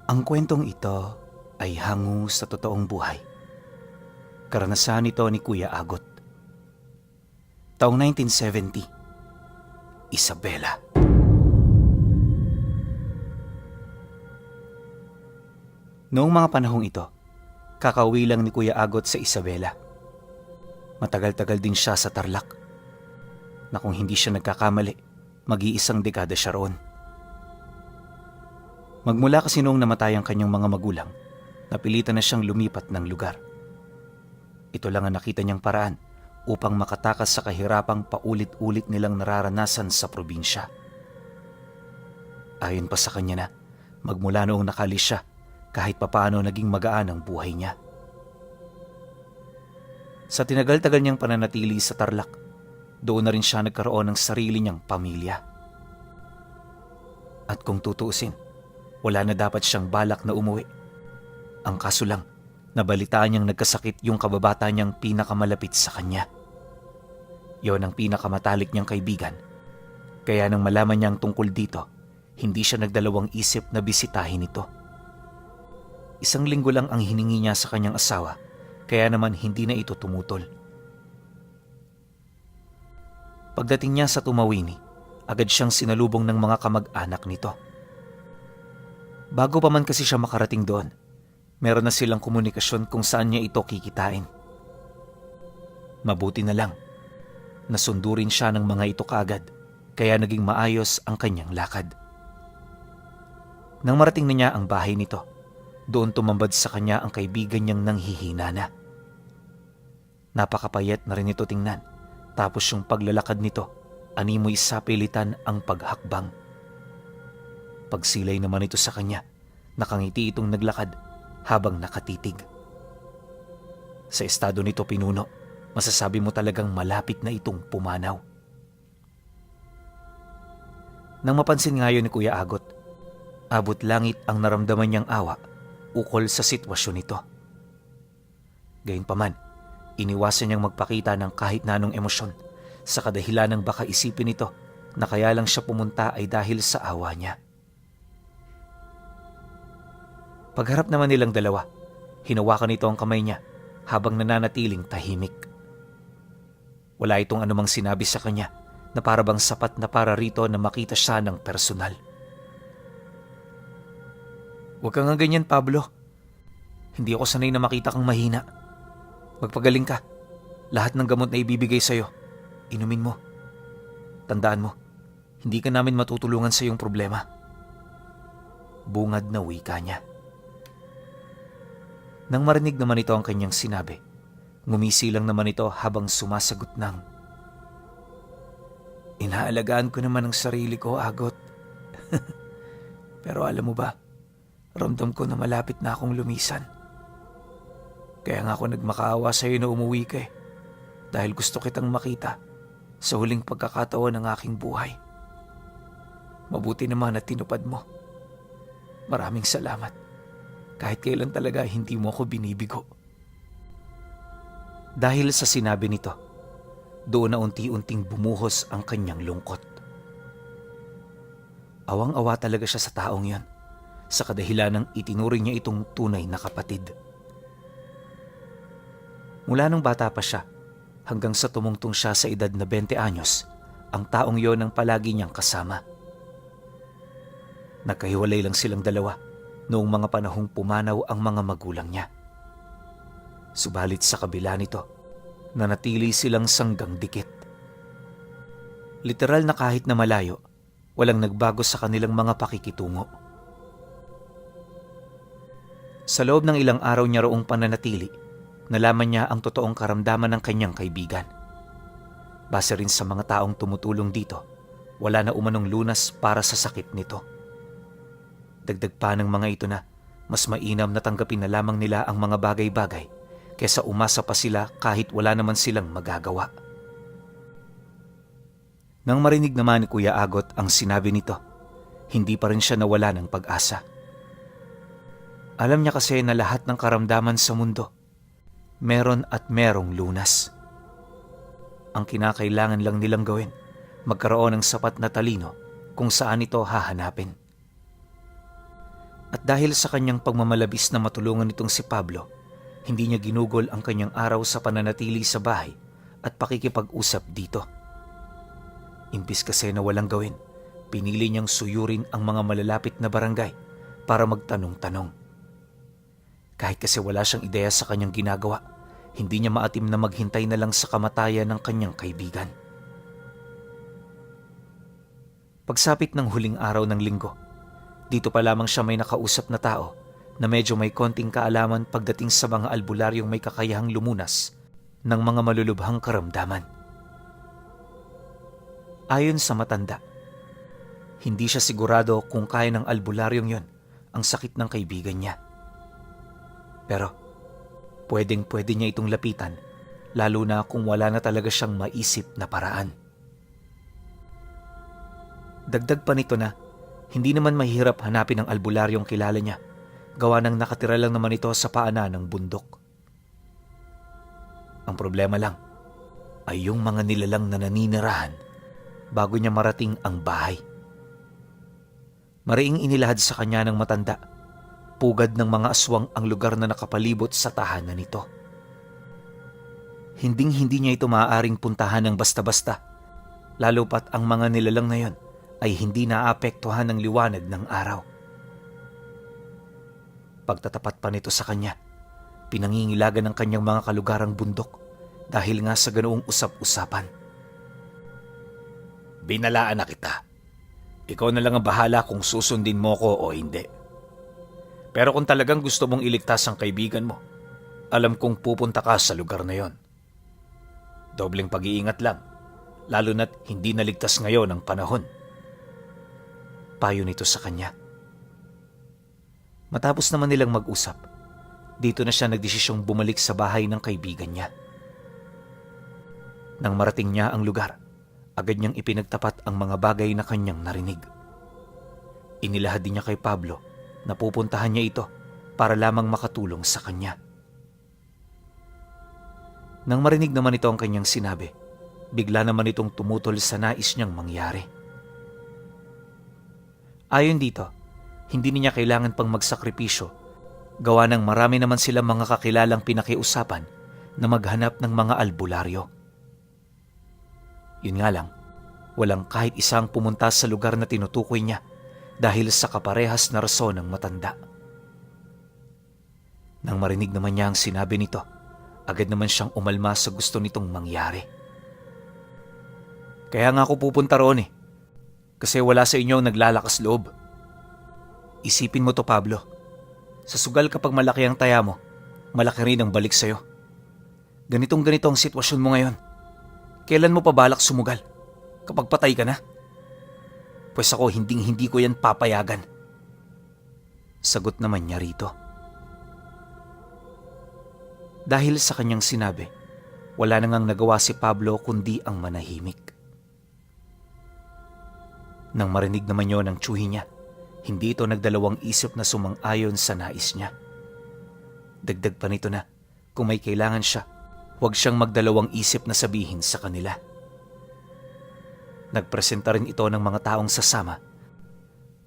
Ang kwentong ito ay hango sa totoong buhay. Karanasan ito ni Kuya Agot. Taong 1970, Isabela. Noong mga panahong ito, kakauwi lang ni Kuya Agot sa Isabela. Matagal-tagal din siya sa Tarlac, na kung hindi siya nagkakamali, mag-iisang dekada siya roon. Magmula kasi noong namatay ang kanyang mga magulang, napilitan na siyang lumipat ng lugar. Ito lang ang nakita niyang paraan upang makatakas sa kahirapang paulit-ulit nilang nararanasan sa probinsya. Ayon pa sa kanya na, magmula noong nakalis siya, kahit papaano naging magaan ang buhay niya. Sa tinagal-tagal niyang pananatili sa Tarlac, doon na rin siya nagkaroon ng sarili niyang pamilya. At kung tutuusin, wala na dapat siyang balak na umuwi. Ang kaso lang, nabalitaan niyang nagkasakit yung kababata niyang pinakamalapit sa kanya. Yon ang pinakamatalik niyang kaibigan. Kaya nang malaman niyang tungkol dito, hindi siya nagdalawang isip na bisitahin ito. 1 linggo lang ang hiningi niya sa kanyang asawa, kaya naman hindi na ito tumutol. Pagdating niya sa Tumawini, agad siyang sinalubong ng mga kamag-anak nito. Bago pa man kasi siya makarating doon, meron na silang komunikasyon kung saan niya ito kikitain. Mabuti na lang, nasundurin siya ng mga ito kaagad, kaya naging maayos ang kanyang lakad. Nang marating na niya ang bahay nito, doon tumambad sa kanya ang kaibigan niyang nanghihina na. Napakapayat na rin ito tingnan, tapos yung paglalakad nito, animoy sapilitan ang paghakbang. Pagsilay naman ito sa kanya, nakangiti itong naglakad habang nakatitig. Sa estado nito pinuno, masasabi mo talagang malapit na itong pumanaw. Nang mapansin ngayon ni Kuya Agot, abot langit ang naramdaman niyang awa ukol sa sitwasyon nito. Gayunpaman, iniwasan niyang magpakita ng kahit na anong emosyon sa kadahilan ng baka isipin nito na kaya lang siya pumunta ay dahil sa awa niya. Pagharap naman nilang dalawa, hinawakan nito ang kamay niya habang nananatiling tahimik. Wala itong anumang sinabi sa kanya na para bang sapat na para rito na makita siya ng personal. Huwag ka nga ganyan, Pablo. Hindi ako sanay na makita kang mahina. Magpagaling ka. Lahat ng gamot na ibibigay sa'yo, inumin mo. Tandaan mo, hindi ka namin matutulungan sa iyong problema. Bungad na wika niya. Nang marinig naman ito ang kanyang sinabi, ngumisi lang naman ito habang sumasagot ng, "Inaalagaan ko naman ang sarili ko, Agot. Pero alam mo ba, ramdam ko na malapit na akong lumisan. Kaya nga ako nagmakaawa sa iyo na umuwi ka dahil gusto kitang makita sa huling pagkakataon ng aking buhay. Mabuti naman na tinupad mo. Maraming salamat. Kahit kailan talaga hindi mo ako binibigo." Dahil sa sinabi nito, doon na unti-unting bumuhos ang kanyang lungkot. Awang-awa talaga siya sa taong yon, sa kadahilan ng itinuring niya itong tunay na kapatid. Mula nung bata pa siya, hanggang sa tumungtong siya sa edad na 20 anyos, ang taong yon ang palagi niyang kasama. Nagkahiwalay lang silang dalawa noong mga panahong pumanaw ang mga magulang niya. Subalit sa kabila nito, nanatili silang sanggang dikit. Literal na kahit na malayo, walang nagbago sa kanilang mga pakikitungo. Sa loob ng ilang araw niya roong pananatili, nalaman niya ang totoong karamdaman ng kanyang kaibigan. Base rin sa mga taong tumutulong dito, wala na umanong lunas para sa sakit nito. Dagdag pa ng mga ito na mas mainam na tanggapin na lamang nila ang mga bagay-bagay kaysa umasa pa sila kahit wala naman silang magagawa. Nang marinig naman ni Kuya Agot ang sinabi nito, hindi pa rin siya nawala ng pag-asa. Alam niya kasi na lahat ng karamdaman sa mundo, meron at merong lunas. Ang kinakailangan lang nilang gawin, magkaroon ng sapat na talino kung saan ito hahanapin. At dahil sa kanyang pagmamalabis na matulungan nitong si Pablo, hindi niya ginugol ang kanyang araw sa pananatili sa bahay at pakikipag-usap dito. Imbis kasi na walang gawin, pinili niyang suyurin ang mga malalapit na barangay para magtanong-tanong. Kahit kasi wala siyang ideya sa kanyang ginagawa, hindi niya maatim na maghintay na lang sa kamatayan ng kanyang kaibigan. Pagsapit ng huling araw ng linggo, dito pa lamang siya may nakausap na tao na medyo may konting kaalaman pagdating sa mga albularyong may kakayahang lumunas ng mga malulubhang karamdaman. Ayon sa matanda, hindi siya sigurado kung kaya ng albularyong yon ang sakit ng kaibigan niya. Pero pwedeng-pwede niya itong lapitan, lalo na kung wala na talaga siyang maisip na paraan. Dagdag pa nito na hindi naman mahirap hanapin ang albularyong kilala niya, gawa ng nakatira lang naman ito sa paanan ng bundok. Ang problema lang ay yung mga nilalang na naninirahan bago niya marating ang bahay. Mariing inilahad sa kanya ng matanda, pugad ng mga aswang ang lugar na nakapalibot sa tahanan nito. Hinding-hindi niya ito maaaring puntahan ng basta-basta, lalo pat ang mga nilalang na yon ay hindi naapektuhan ng liwanag ng araw. Pagtatapat pa nito sa kanya, pinangingilagan ng kanyang mga kalugarang bundok dahil nga sa ganoong usap-usapan. Binalaan na kita. Ikaw na lang ang bahala kung susundin mo ko o hindi. Pero kung talagang gusto mong iligtas ang kaibigan mo, alam kong pupunta ka sa lugar na yon. Dobleng pag-iingat lang, lalo na't hindi naligtas ngayon ang panahon. Payo nito sa kanya. Matapos naman nilang mag-usap, dito na siya nagdesisyong bumalik sa bahay ng kaibigan niya. Nang marating niya ang lugar, agad niyang ipinagtapat ang mga bagay na kanyang narinig. Inilahad din niya kay Pablo na pupuntahan niya ito para lamang makatulong sa kanya. Nang marinig naman ito ang kanyang sinabi, bigla naman itong tumutol sa nais niyang mangyari. Ayon dito, hindi niya kailangan pang magsakripisyo, gawa ng marami naman silang mga kakilalang pinakiusapan na maghanap ng mga albularyo. Yun nga lang, walang kahit isang pumunta sa lugar na tinutukoy niya dahil sa kaparehas na rason ng matanda. Nang marinig naman niya ang sinabi nito, agad naman siyang umalma sa gusto nitong mangyari. Kaya nga ako pupunta roon kasi wala sa inyo ang naglalakas loob. Isipin mo to, Pablo. Sa sugal kapag malaki ang taya mo, malaki rin ang balik sa'yo. Ganitong-ganito ang sitwasyon mo ngayon. Kailan mo pa balak sumugal? Kapag patay ka na? Pues ako hinding-hindi ko yan papayagan. Sagot naman niya rito. Dahil sa kanyang sinabi, wala na ngang nagawa si Pablo kundi ang manahimik. Nang marinig naman yon ng tsuhi niya, hindi ito nagdalawang isip na sumang-ayon sa nais niya. Dagdag pa nito na, kung may kailangan siya, huwag siyang magdalawang isip na sabihin sa kanila. Nagpresenta rin ito ng mga taong sasama,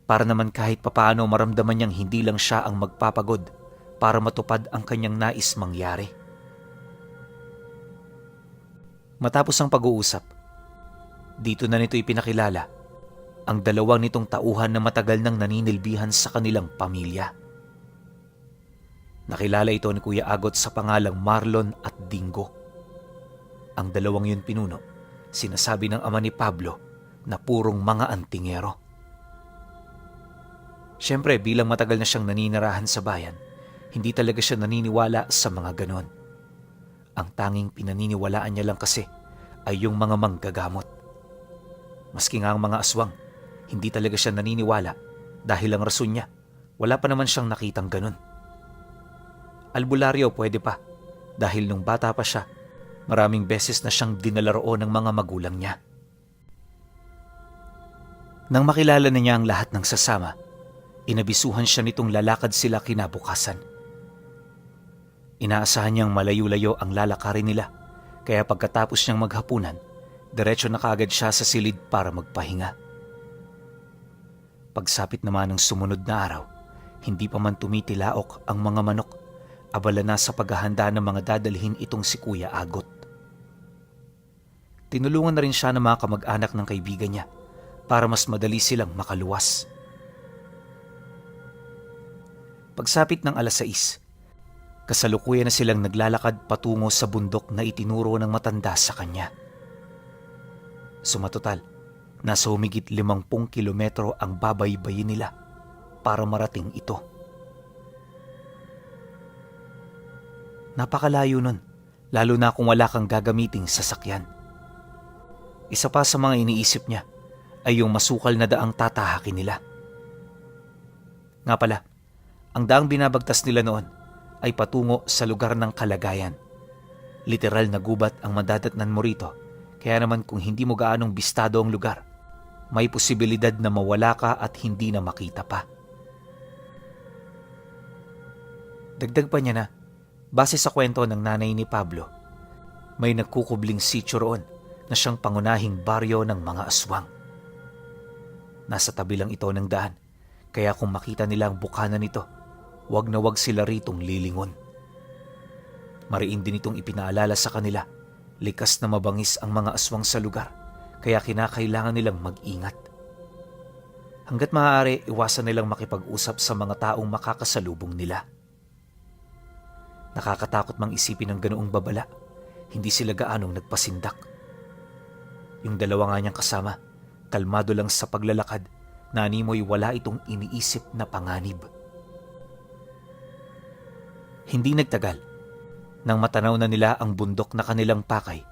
para naman kahit papaano maramdaman niyang hindi lang siya ang magpapagod para matupad ang kanyang nais mangyari. Matapos ang pag-uusap, dito na nito ipinakilala ang dalawang nitong tauhan na matagal nang naninilbihan sa kanilang pamilya. Nakilala ito ni Kuya Agot sa pangalang Marlon at Dingo. Ang dalawang yun pinuno, sinasabi ng ama ni Pablo na purong mga antingero. Siyempre, bilang matagal na siyang naninirahan sa bayan, hindi talaga siya naniniwala sa mga ganon. Ang tanging pinaniniwalaan niya lang kasi ay yung mga manggagamot. Maski nga ang mga aswang, hindi talaga siya naniniwala dahil ang rason niya, wala pa naman siyang nakitang ganun. Albularyo pwede pa dahil nung bata pa siya, maraming beses na siyang dinala roon ng mga magulang niya. Nang makilala na niya ang lahat ng sasama, inabisuhan siya nitong lalakad sila kinabukasan. Inaasahan niyang malayo-layo ang lalakarin nila, kaya pagkatapos niyang maghapunan, diretso na kaagad siya sa silid para magpahinga. Pagsapit naman ng sumunod na araw, Hindi pa man tumitilaok ang mga manok, abala na sa paghahanda ng mga dadalhin itong si Kuya Agot. Tinulungan na rin siya ng mga kamag-anak ng kaibigan niya para mas madali silang makaluwas. Pagsapit ng 6:00, kasalukuyan na silang naglalakad patungo sa bundok na itinuro ng matanda sa kanya. Sumatotal, nasa humigit 50 kilometro ang babaybayin nila para marating ito. Napakalayo nun, lalo na kung wala kang gagamiting sasakyan. Isa pa sa mga iniisip niya ay yung masukal na daang tatahakin nila. Nga pala, ang daang binabagtas nila noon ay patungo sa lugar ng kalagayan. Literal na gubat ang madadatnan mo rito, kaya naman kung hindi mo gaanong bistado ang lugar, may posibilidad na mawala ka at hindi na makita pa. Dagdag pa niya na, base sa kwento ng nanay ni Pablo, may nagkukubling sityo roon na siyang pangunahing baryo ng mga aswang. Nasa tabi lang ito ng daan, kaya kung makita nila ang bukana nito, wag na wag sila ritong lilingon. Mariin din itong ipinaalala sa kanila, likas na mabangis ang mga aswang sa lugar, kaya kinakailangan nilang mag-ingat. Hanggat maaari, iwasan nilang makipag-usap sa mga taong makakasalubong nila. Nakakatakot mang isipin ng ganoong babala, hindi sila gaanong nagpasindak. Yung dalawa nga niyang kasama, kalmado lang sa paglalakad, na animoy wala itong iniisip na panganib. Hindi nagtagal, nang matanaw na nila ang bundok na kanilang pakay,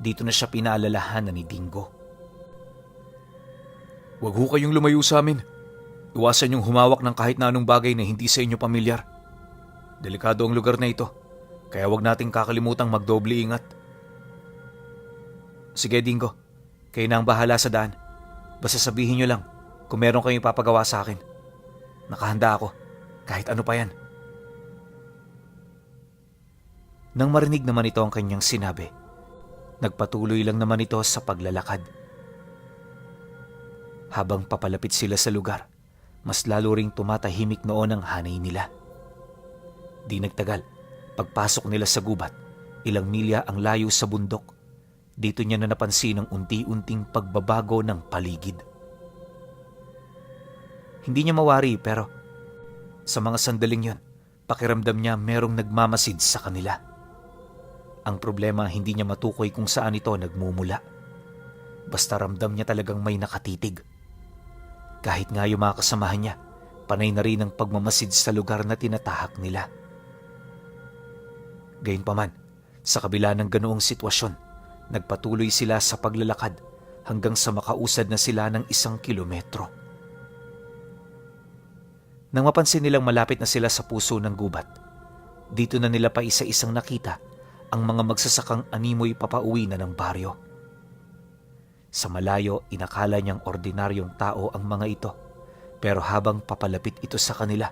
dito na siya pinaalalahanan ni Dingo. Huwag ho kayong lumayo sa amin. Iwasan yung humawak ng kahit na anong bagay na hindi sa inyo pamilyar. Delikado ang lugar na ito, kaya huwag nating kakalimutang magdoble ingat. Sige Dingo, kayo na ang bahala sa daan. Basta sabihin nyo lang kung meron kayong ipapagawa sa akin. Nakahanda ako, kahit ano pa yan. Nang marinig naman ito ang kanyang sinabi, nagpatuloy lang naman ito sa paglalakad. Habang papalapit sila sa lugar, mas lalo ring tumatahimik noon ang hanay nila. Di nagtagal, pagpasok nila sa gubat, ilang milya ang layo sa bundok, dito niya na napansin ang unti-unting pagbabago ng paligid. Hindi niya mawari pero sa mga sandaling yon, pakiramdam niya merong nagmamasid sa kanila. Ang problema, hindi niya matukoy kung saan ito nagmumula. Basta ramdam niya talagang may nakatitig. Kahit nga yung mga kasamahan niya, panay na rin ang pagmamasid sa lugar na tinatahak nila. Gayunpaman, sa kabila ng ganoong sitwasyon, nagpatuloy sila sa paglalakad hanggang sa makausad na sila ng 1 kilometro. Nang mapansin nilang malapit na sila sa puso ng gubat, dito na nila pa isa-isang nakita ang mga magsasakang animoy papauwi na ng baryo. Sa malayo, inakala niyang ordinaryong tao ang mga ito, pero habang papalapit ito sa kanila,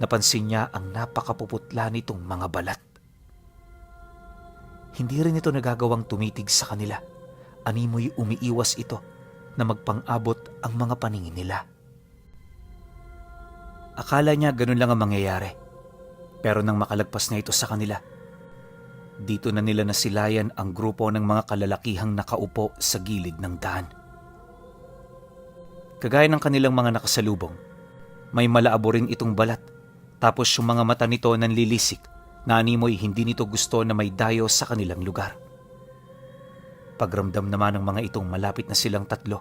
napansin niya ang napakapuputla nitong mga balat. Hindi rin ito nagagawang tumitig sa kanila. Animoy umiiwas ito na magpang-abot ang mga paningin nila. Akala niya ganun lang ang mangyayari, pero nang makalagpas na ito sa kanila, dito na nila nasilayan ang grupo ng mga kalalakihang nakaupo sa gilid ng daan. Kagaya ng kanilang mga nakasalubong, may malaabo rin itong balat, tapos yung mga mata nito nanlilisik na animoy hindi nito gusto na may dayo sa kanilang lugar. Pagramdam naman ng mga itong malapit na silang tatlo,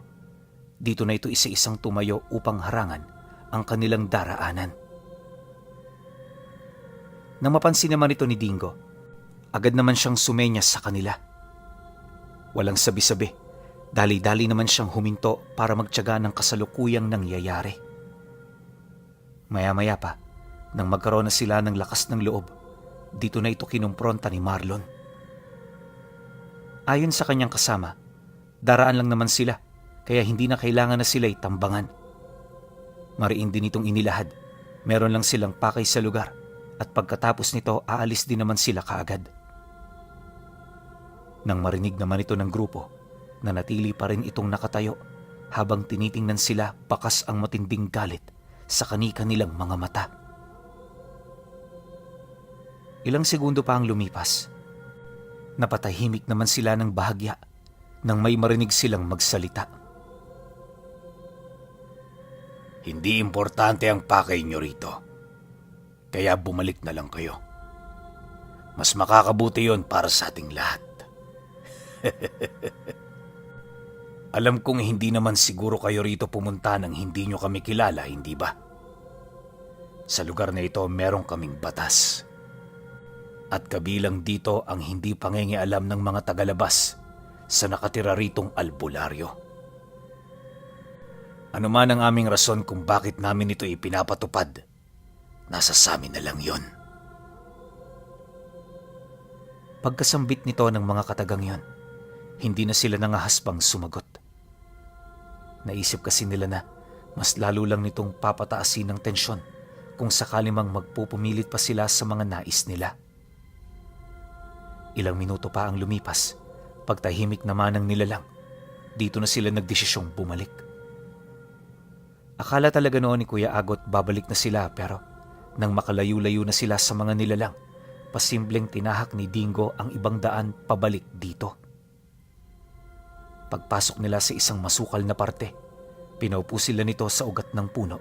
dito na ito isa-isang tumayo upang harangan ang kanilang daraanan. Nang mapansin naman ito ni Dingo, agad naman siyang sumenyas sa kanila. Walang sabi-sabi, dali-dali naman siyang huminto para magtiyaga ng kasalukuyang nangyayari. Maya-maya pa, nang magkaroon na sila ng lakas ng loob, dito na ito kinumpronta ni Marlon. Ayon sa kanyang kasama, daraan lang naman sila, kaya hindi na kailangan na sila'y tambangan. Mariin din itong inilahad, meron lang silang pakay sa lugar, at pagkatapos nito aalis din naman sila kaagad. Nang marinig naman ito ng grupo, nanatili pa rin itong nakatayo habang tinitingnan sila bakas ang matinding galit sa kani-kanilang mga mata. Ilang segundo pa ang lumipas. Napatahimik naman sila ng bahagya nang may marinig silang magsalita. Hindi importante ang pakay nyo rito. Kaya bumalik na lang kayo. Mas makakabuti yon para sa ating lahat. Alam kong hindi naman siguro kayo rito pumunta nang hindi nyo kami kilala, hindi ba? Sa lugar na ito meron kaming batas. At kabilang dito ang hindi pangingialam ng mga tagalabas sa nakatira ritong albularyo. Ano man ang aming rason kung bakit namin ito ipinapatupad, nasa samin na lang yon. Pagkasambit nito ng mga katagang yon, hindi na sila nangahasbang sumagot. Naisip kasi nila na mas lalo lang nitong papataasin ng tensyon kung sakali mang magpupumilit pa sila sa mga nais nila. Ilang minuto pa ang lumipas, pagtahimik naman ng nilalang, dito na sila nagdesisyong bumalik. Akala talaga noon ni Kuya Agot babalik na sila pero nang makalayo-layo na sila sa mga nilalang, pasimpleng tinahak ni Dingo ang ibang daan pabalik dito. Pagpasok nila sa isang masukal na parte, pinaupo sila nito sa ugat ng puno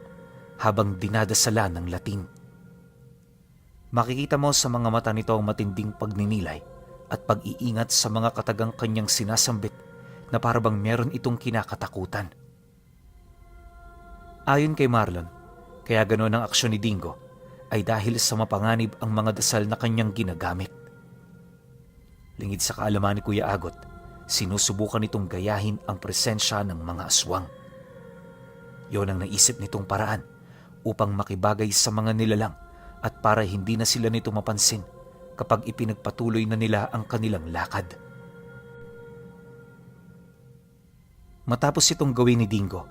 habang dinadasala ng latin. Makikita mo sa mga mata nito ang matinding pagninilay at pag-iingat sa mga katagang kanyang sinasambit na parabang meron itong kinakatakutan. Ayon kay Marlon, kaya ganoon ang aksyon ni Dingo ay dahil sa mapanganib ang mga dasal na kanyang ginagamit. Lingid sa kaalaman ni Kuya Agot, sinusubukan nitong gayahin ang presensya ng mga aswang. Yon ang naisip nitong paraan upang makibagay sa mga nilalang at para hindi na sila nito mapansin kapag ipinagpatuloy na nila ang kanilang lakad. Matapos itong gawin ni Dingo,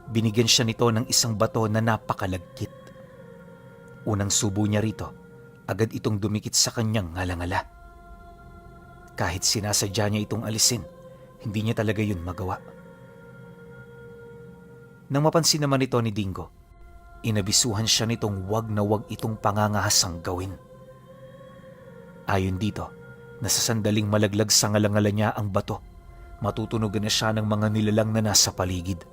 binigyan siya nito ng isang bato na napakalagkit. Unang subo niya rito, agad itong dumikit sa kanyang ngalangala. Kahit sinasadya niya itong alisin, hindi niya talaga yun magawa. Nang mapansin naman ito ni Dingo, inabisuhan siya nitong wag na wag itong pangangahasang gawin. Ayon dito, nasa sandaling malaglag sa ngalangala niya ang bato, matutunugan na siya ng mga nilalang na nasa paligid.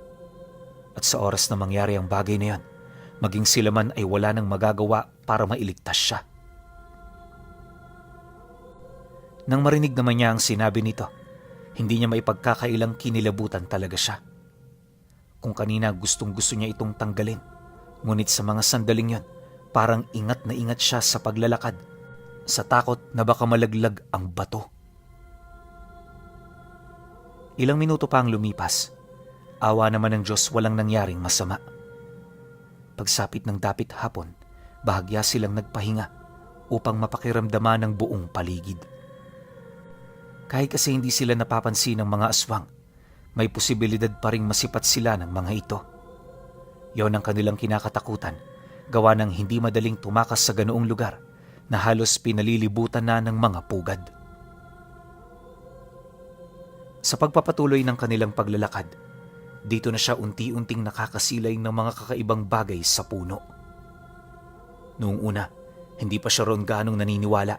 At sa oras na mangyari ang bagay na yan, maging sila man ay wala nang magagawa para mailigtas siya. Nang marinig naman niya ang sinabi nito, hindi niya maipagkakailang kinilabutan talaga siya. Kung kanina gustong-gusto niya itong tanggalin, ngunit sa mga sandaling yon, parang ingat na ingat siya sa paglalakad, sa takot na baka malaglag ang bato. Ilang minuto pa ang lumipas, awa naman ng Diyos walang nangyaring masama. Pagsapit ng dapit hapon, bahagya silang nagpahinga upang mapakiramdaman ng buong paligid. Kahit kasi hindi sila napapansin ng mga aswang, may posibilidad pa ring masipat sila ng mga ito. Yon ang kanilang kinakatakutan, gawa ng hindi madaling tumakas sa ganoong lugar na halos pinalilibutan na ng mga pugad. Sa pagpapatuloy ng kanilang paglalakad, dito na siya unti-unting nakakasilay ng mga kakaibang bagay sa puno. Noong una, hindi pa siya roon gaanong naniniwala,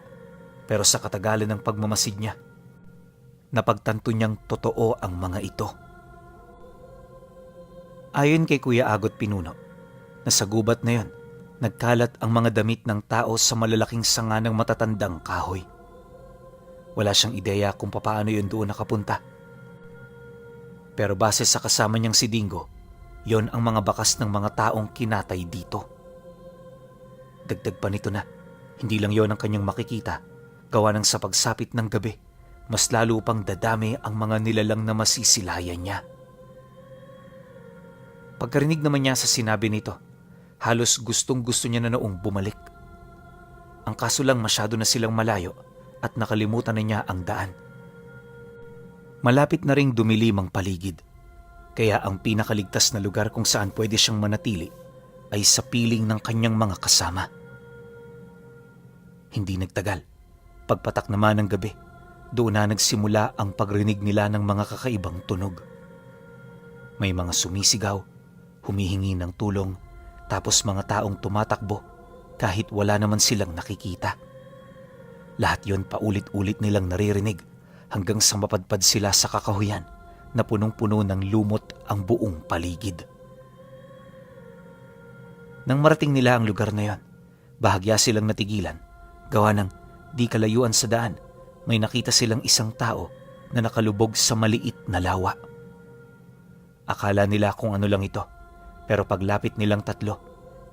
pero sa katagalan ng pagmamasid niya, napagtanto niyang totoo ang mga ito. Ayon kay Kuya Agot Pinuno, na sa gubat na yon, nagkalat ang mga damit ng tao sa malalaking sanga ng matatandang kahoy. Wala siyang ideya kung papaano yun doon nakapunta. Pero base sa kasama niyang si Dingo, yon ang mga bakas ng mga taong kinatay dito. Dagdag pa nito na, hindi lang yon ang kanyang makikita, gawa ng sa pagsapit ng gabi, mas lalo pang dadami ang mga nilalang na masisilayan niya. Pagkarinig naman niya sa sinabi nito, halos gustong-gusto niya na noong bumalik. Ang kaso lang masyado na silang malayo at nakalimutan na niya ang daan. Malapit na ring dumilim ang paligid, kaya ang pinakaligtas na lugar kung saan pwede siyang manatili ay sa piling ng kanyang mga kasama. Hindi nagtagal, pagpatak naman ng gabi, doon na nagsimula ang pagrinig nila ng mga kakaibang tunog. May mga sumisigaw, humihingi ng tulong, Tapos mga taong tumatakbo kahit wala naman silang nakikita. Lahat yon paulit-ulit nilang naririnig hanggang sa mapadpad sila sa kakahuyan na punong-puno ng lumot ang buong paligid. Nang marating nila ang lugar na yon, bahagya silang natigilan. Gawa ng di kalayuan sa daan, may nakita silang isang tao na nakalubog sa maliit na lawa. Akala nila kung ano lang ito, pero paglapit nilang tatlo,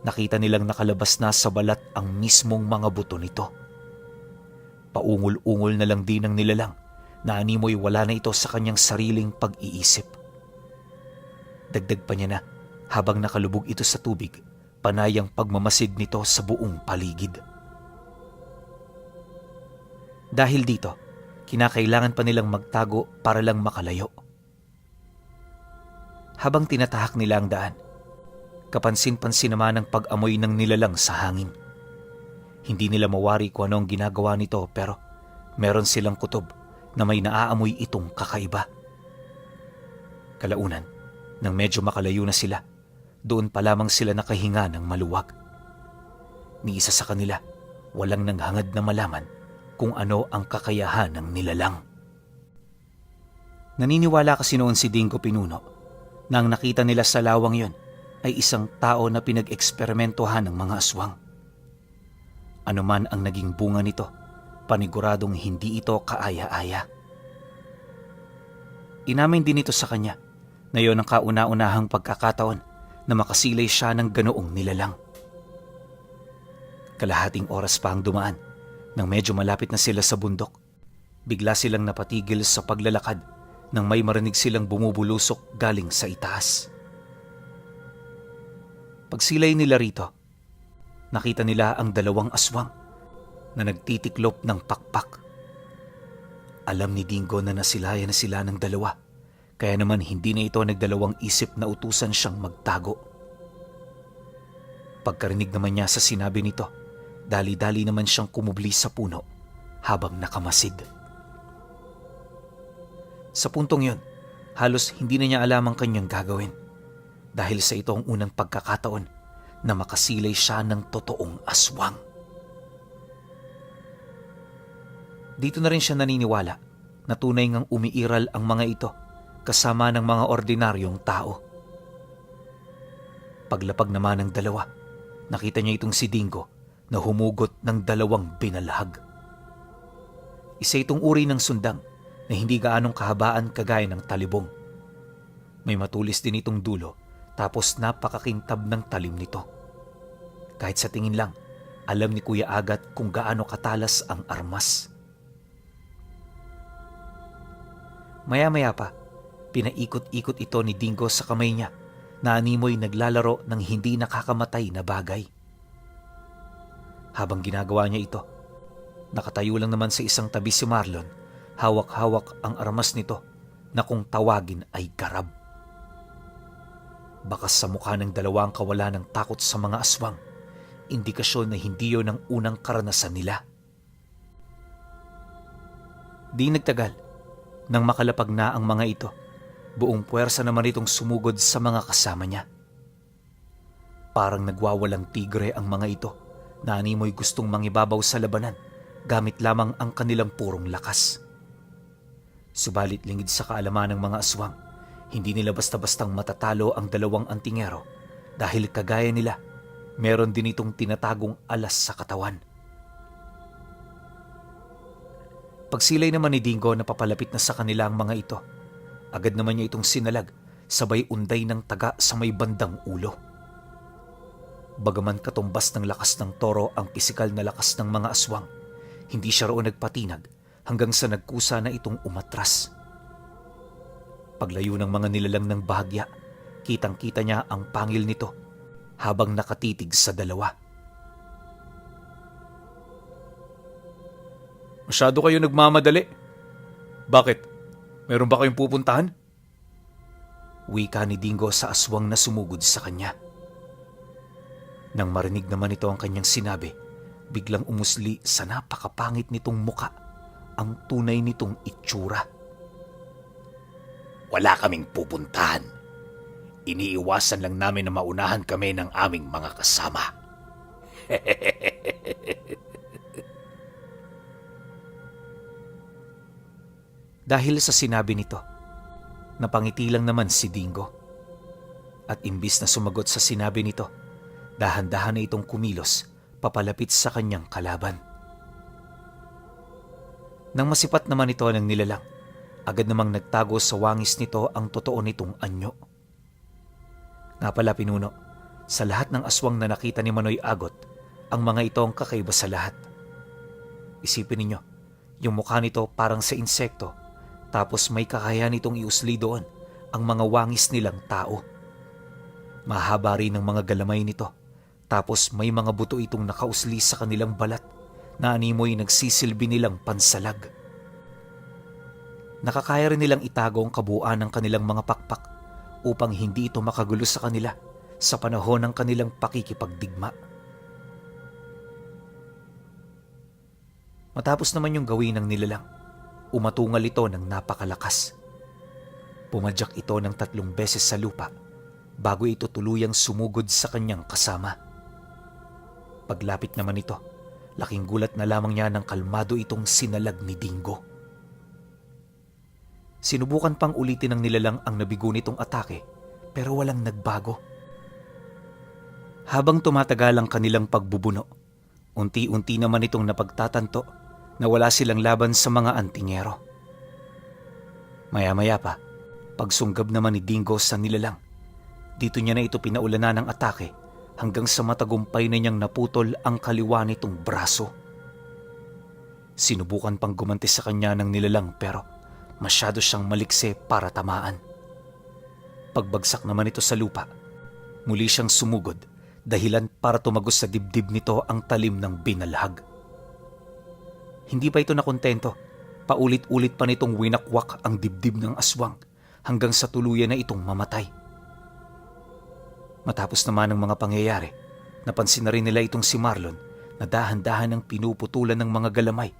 nakita nilang nakalabas na sa balat ang mismong mga buto nito. Paungol-ungol na lang din ang nilalang na animoy wala na ito sa kanyang sariling pag-iisip. Dagdag pa niya na habang nakalubog ito sa tubig, panay ang pagmamasid nito sa buong paligid. Dahil dito, kinakailangan pa nilang magtago para lang makalayo. Habang tinatahak nila ang daan, kapansin-pansin naman ang pag-amoy ng nilalang sa hangin. Hindi nila mawari kung ano ang ginagawa nito pero meron silang kutob na may naaamoy itong kakaiba. Kalaunan, nang medyo makalayo na sila, doon pa lamang sila nakahinga ng maluwag. Ni isa sa kanila, walang nanghangad na malaman kung ano ang kakayahan ng nilalang. Naniniwala kasi noon si Dingo Pinuno na ang nakita nila sa lawang yon ay isang tao na pinag-eksperimentohan ng mga aswang. Ano man ang naging bunga nito, paniguradong hindi ito kaaya-aya. Inamin din ito sa kanya na yon ang kauna-unahang pagkakataon na makasilay siya ng ganoong nilalang. Kalahating oras pa ang dumaan nang medyo malapit na sila sa bundok. Bigla silang napatigil sa paglalakad nang may marinig silang bumubulusok galing sa itaas. Pagsilay nila rito, nakita nila ang dalawang aswang na nagtitiklop ng pakpak. Alam ni Dingo na nasilayan na sila ng dalawa, kaya naman hindi na ito nagdalawang isip na utusan siyang magtago. Pagkarinig naman niya sa sinabi nito, dali-dali naman siyang kumubli sa puno habang nakamasid. Sa puntong yon, halos hindi na niya alam ang kanyang gagawin dahil sa ito ang unang pagkakataon na makasilay siya ng totoong aswang. Dito na rin siya naniniwala na tunay ngang umiiral ang mga ito kasama ng mga ordinaryong tao. Paglapag naman ng dalawa, nakita niya itong si Dingo na humugot ng dalawang binalhag. Isa itong uri ng sundang na hindi gaanong kahabaan kagaya ng talibong. May matulis din itong dulo tapos napakakintab ng talim nito. Kahit sa tingin lang, alam ni Kuya Agat kung gaano katalas ang armas. Maya-maya pa, pinaikot-ikot ito ni Dingo sa kamay niya na animoy naglalaro ng hindi nakakamatay na bagay. Habang ginagawa niya ito, nakatayo lang naman sa isang tabi si Marlon, hawak-hawak ang armas nito na kung tawagin ay garab. Bakas sa mukha ng dalawa ang kawalan ng takot sa mga aswang, indikasyon na hindi yon ang unang karanasan nila. Di nagtagal, nang makalapag na ang mga ito, buong puwersa naman itong sumugod sa mga kasama niya. Parang nagwawalang tigre ang mga ito na animoy gustong mangibabaw sa labanan gamit lamang ang kanilang purong lakas. Subalit lingid sa kaalaman ng mga aswang, hindi nila basta-bastang matatalo ang dalawang antingero dahil kagaya nila, meron din itong tinatagong alas sa katawan. Pagsilay naman ni Dingo na papalapit na sa kanila ang mga ito, agad naman niya itong sinalag sabay unday ng taga sa may bandang ulo. Bagaman katumbas ng lakas ng toro ang pisikal na lakas ng mga aswang, hindi siya roon nagpatinag hanggang sa nagkusa na itong umatras. Paglayo ng mga nilalang ng bahagya, kitang-kita niya ang pangil nito habang nakatitig sa dalawa. Masyado kayo nagmamadali. Bakit? Meron ba kayong pupuntahan? Wika ni Dingo sa aswang na sumugod sa kanya. Nang marinig naman ito ang kanyang sinabi, biglang umusli sa napakapangit nitong muka ang tunay nitong itsura. Wala kaming pupuntahan. Iniiwasan lang namin na maunahan kami ng aming mga kasama. Dahil sa sinabi nito, napangiti lang naman si Dingo. At imbis na sumagot sa sinabi nito, dahan-dahan na itong kumilos papalapit sa kanyang kalaban. Nang masipat naman ito ng nilalang, agad namang nagtago sa wangis nito ang totoo nitong anyo. Nga pala pinuno, sa lahat ng aswang na nakita ni Manoy Agot, ang mga ito ang kakaiba sa lahat. Isipin ninyo, yung mukha nito parang sa insekto, tapos may kakayahan itong iusli doon ang mga wangis nilang tao. Mahaba rin ang mga galamay nito, tapos may mga buto itong nakausli sa kanilang balat na animoy nagsisilbi nilang pansalag. Nakakaya rin nilang itago ang kabuuan ng kanilang mga pakpak upang hindi ito makagulo sa kanila sa panahon ng kanilang pakikipagdigma. Matapos naman yung gawin ng nilalang, umatungal ito ng napakalakas. Pumadyak ito ng 3 beses sa lupa bago ito tuluyang sumugod sa kanyang kasama. Paglapit naman ito, laking gulat na lamang niya ng kalmado itong sinalag ni Dingo. Sinubukan pang ulitin ng nilalang ang nabigo nitong atake pero walang nagbago. Habang tumatagal ang kanilang pagbubuno, unti-unti naman itong napagtatanto na wala silang laban sa mga antingero. Maya-maya pa, pagsunggab naman ni Dingo sa nilalang, dito niya na ito pinaulanan ng atake hanggang sa matagumpay na niyang naputol ang kaliwa nitong braso. Sinubukan pang gumanti sa kanya ng nilalang pero masyado siyang malikse para tamaan. Pagbagsak naman ito sa lupa, muli siyang sumugod dahilan para tumagos sa dibdib nito ang talim ng binalhag. Hindi pa ito nakontento, paulit-ulit pa nitong winakwak ang dibdib ng aswang hanggang sa tuluyan na itong mamatay. Matapos naman ang mga pangyayari, napansin na rin nila itong si Marlon na dahan-dahan ang pinuputulan ng mga galamay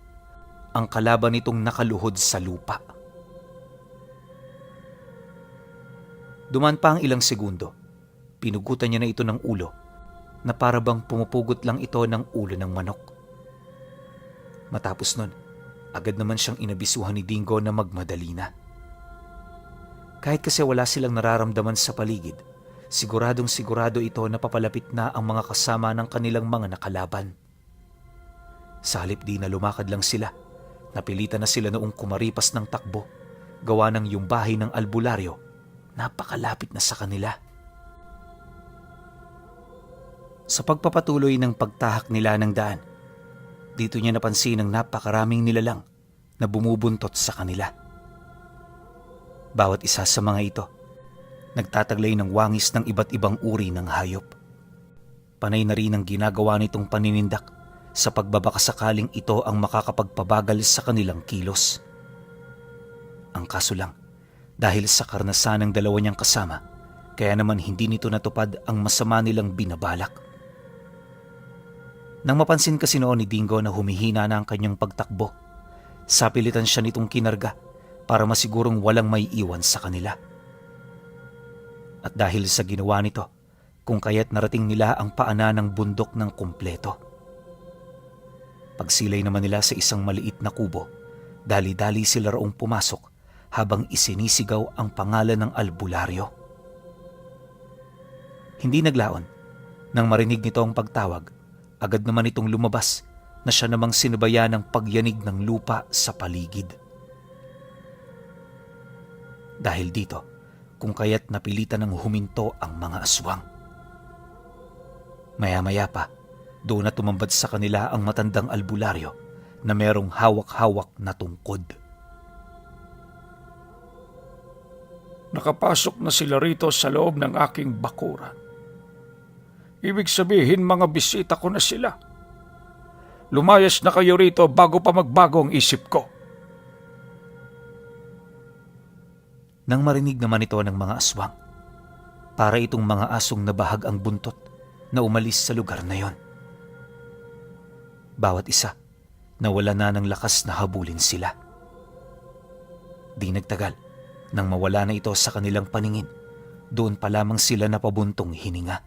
ang kalaban nitong nakaluhod sa lupa. Duman pa ang ilang segundo, pinugutan niya na ito ng ulo na para bang pumupugot lang ito ng ulo ng manok. Matapos nun, agad naman siyang inabisuhan ni Dingo na magmadali na. Kahit kasi wala silang nararamdaman sa paligid, siguradong sigurado ito na papalapit na ang mga kasama ng kanilang mga nakalaban. Sa halip di na lumakad lang sila, napilitan na sila noong kumaripas ng takbo, gawa ng yung bahay ng albularyo, napakalapit na sa kanila. Sa pagpapatuloy ng pagtahak nila ng daan, dito niya napansin ang napakaraming nilalang na bumubuntot sa kanila. Bawat isa sa mga ito, nagtataglay ng wangis ng iba't ibang uri ng hayop. Panay na rin ang ginagawa nitong paninindak sa pagbabakasakaling ito ang makakapagpabagal sa kanilang kilos. Ang kaso lang, dahil sa karanasan ng dalawa niyang kasama, kaya naman hindi nito natupad ang masama nilang binabalak. Nang mapansin kasi noon ni Dingo na humihina na ang kanyang pagtakbo, sapilitan siya nitong kinarga para masigurong walang may iwan sa kanila. At dahil sa ginawa nito, kung kaya't narating nila ang paanan ng bundok ng kumpleto. Pagsilay naman nila sa isang maliit na kubo, dali-dali sila roong pumasok habang isinisigaw ang pangalan ng albularyo. Hindi naglaon, nang marinig nito ang pagtawag, agad naman itong lumabas na siya namang sinubayan ng pagyanig ng lupa sa paligid. Dahil dito, kung kaya't napilitan ng huminto ang mga aswang. Maya-maya pa, doon na tumambad sa kanila ang matandang albularyo na merong hawak-hawak na tungkod. Nakapasok na sila rito sa loob ng aking bakuran. Ibig sabihin mga bisita ko na sila. Lumayas na kayo rito bago pa magbago ang isip ko. Nang marinig naman ito ng mga aswang, para itong mga asong nabahag ang buntot na umalis sa lugar na yon. Bawat isa, nawala na ng lakas na habulin sila. Di nagtagal, nang mawala na ito sa kanilang paningin, doon pa lamang sila napabuntong hininga.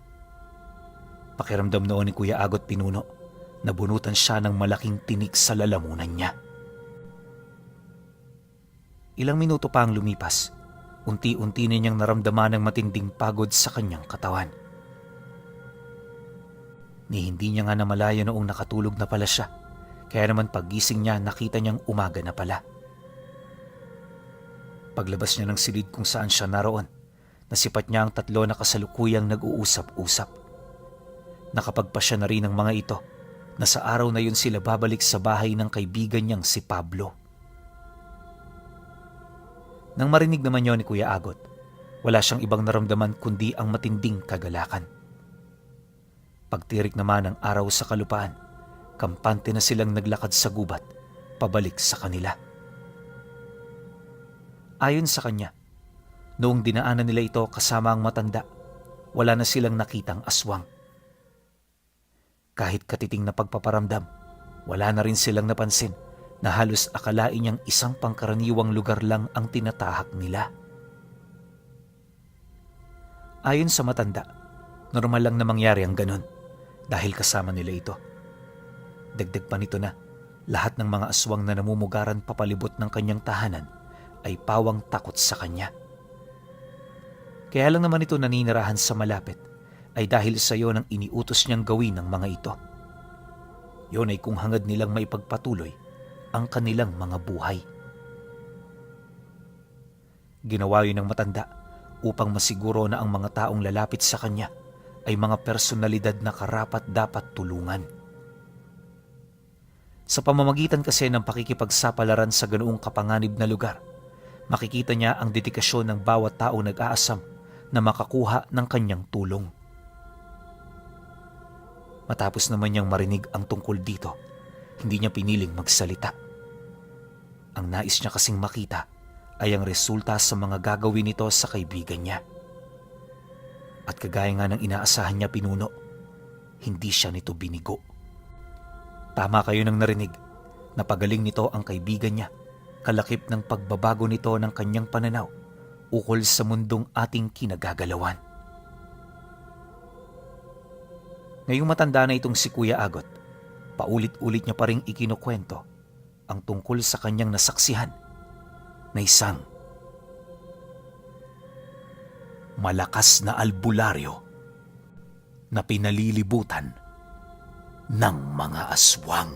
Pakiramdam noon ni Kuya Agot Pinuno, nabunutan siya ng malaking tinik sa lalamunan niya. Ilang minuto pa ang lumipas, unti-unti niyang naramdaman ng matinding pagod sa kanyang katawan. Ni hindi niya nga namalaya noong nakatulog na pala siya, kaya naman paggising niya nakita niyang umaga na pala. Paglabas niya ng silid kung saan siya naroon, nasipat niya ang 3 na kasalukuyang nag-uusap-usap. Nakapagpasya na rin ang mga ito na sa araw na yun sila babalik sa bahay ng kaibigan niyang si Pablo. Nang marinig naman yun ni Kuya Agot, wala siyang ibang naramdaman kundi ang matinding kagalakan. Pagtirik naman ng araw sa kalupaan, kampante na silang naglakad sa gubat, pabalik sa kanila. Ayon sa kanya, noong dinaanan nila ito kasama ang matanda, wala na silang nakitang aswang. Kahit katiting na pagpaparamdam, wala na rin silang napansin na halos akalain niyang isang pangkaraniwang lugar lang ang tinatahak nila. Ayon sa matanda, normal lang na mangyari ang ganun dahil kasama nila ito. Dagdag pa nito na lahat ng mga aswang na namumugaran papalibot ng kanyang tahanan ay pawang takot sa kanya. Kaya lang naman ito naninirahan sa malapit ay dahil sa iyo ng iniutos niyang gawin ng mga ito. Yun ay kung hangad nilang maipagpatuloy ang kanilang mga buhay. Ginawa yun ng matanda upang masiguro na ang mga taong lalapit sa kanya ay mga personalidad na karapat-dapat tulungan. Sa pamamagitan kasi ng pakikipagsapalaran sa ganoong kapanganib na lugar, makikita niya ang dedikasyon ng bawat tao nag-aasam na makakuha ng kanyang tulong. Matapos naman niyang marinig ang tungkol dito, hindi niya piniling magsalita. Ang nais niya kasing makita ay ang resulta sa mga gagawin nito sa kaibigan niya. At kagaya nga ng inaasahan niya Pinuno, hindi siya nito binigo. Tama kayo nang narinig, napagaling nito ang kaibigan niya, kalakip ng pagbabago nito ng kanyang pananaw ukol sa mundong ating kinagagalawan. Ngayong matanda na itong si Kuya Agot, paulit-ulit niya pa ring ikinukwento ang tungkol sa kanyang nasaksihan na isang malakas na albularyo na pinalilibutan ng mga aswang.